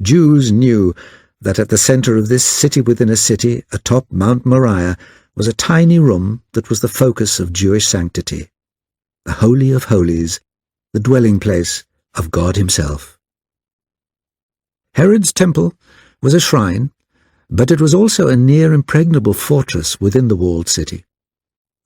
Jews knew that at the center of this city within a city, atop Mount Moriah, was a tiny room that was the focus of Jewish sanctity, the Holy of Holies, the dwelling place of God himself. Herod's temple was a shrine, but it was also a near-impregnable fortress within the walled city.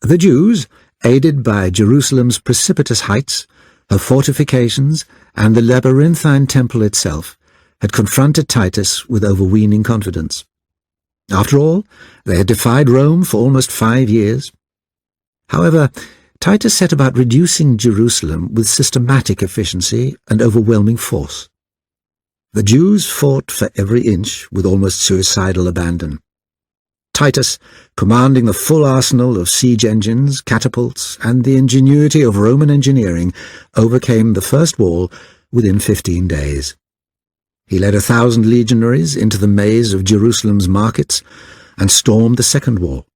The Jews, aided by Jerusalem's precipitous heights, her fortifications, and the labyrinthine temple itself, had confronted Titus with overweening confidence. After all, they had defied Rome for almost 5 years. However, Titus set about reducing Jerusalem with systematic efficiency and overwhelming force. The Jews fought for every inch with almost suicidal abandon. Titus, commanding the full arsenal of siege engines, catapults, and the ingenuity of Roman engineering, overcame the first wall within 15 days. He led 1,000 legionaries into the maze of Jerusalem's markets and stormed the second wall.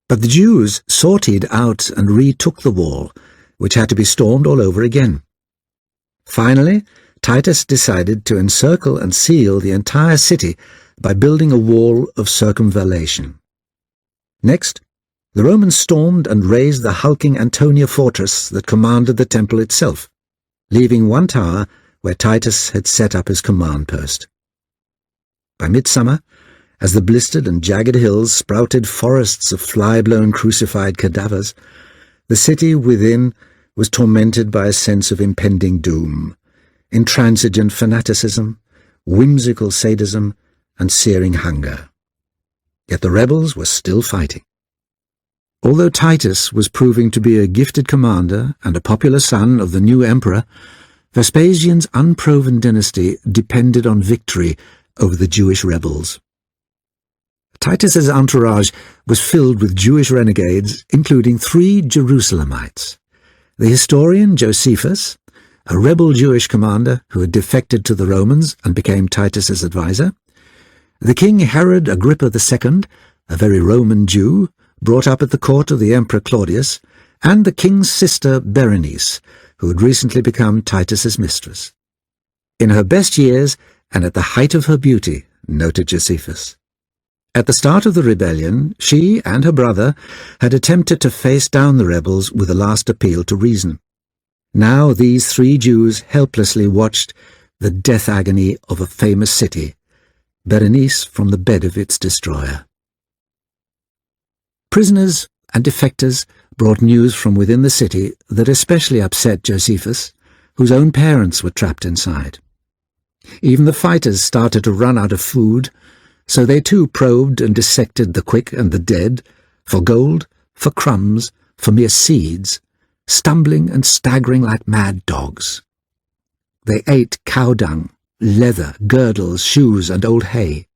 But the Jews sortied out and retook the wall, which had to be stormed all over again. Finally, Titus decided to encircle and seal the entire city by building a wall of circumvallation. Next, the Romans stormed and razed the hulking Antonia fortress that commanded the temple itself, leaving one tower where Titus had set up his command post. By midsummer, as the blistered and jagged hills sprouted forests of fly-blown crucified cadavers, the city within was tormented by a sense of impending doom, intransigent fanaticism, whimsical sadism, and searing hunger. Yet the rebels were still fighting. Although Titus was proving to be a gifted commander and a popular son of the new emperor, Vespasian's unproven dynasty depended on victory over the Jewish rebels. Titus's entourage was filled with Jewish renegades, including 3 Jerusalemites: the historian Josephus, a rebel Jewish commander who had defected to the Romans and became Titus's advisor; the King Herod Agrippa II, a very Roman Jew, brought up at the court of the Emperor Claudius; and the king's sister Berenice, who had recently become Titus's mistress. In her best years and at the height of her beauty, noted Josephus. At the start of the rebellion, she and her brother had attempted to face down the rebels with a last appeal to reason. Now these 3 Jews helplessly watched the death agony of a famous city, Berenice from the bed of its destroyer. Prisoners and defectors brought news from within the city that especially upset Josephus, whose own parents were trapped inside. Even the fighters started to run out of food, so they too probed and dissected the quick and the dead, for gold, for crumbs, for mere seeds, stumbling and staggering like mad dogs. They ate cow dung, leather, girdles, shoes, and old hay.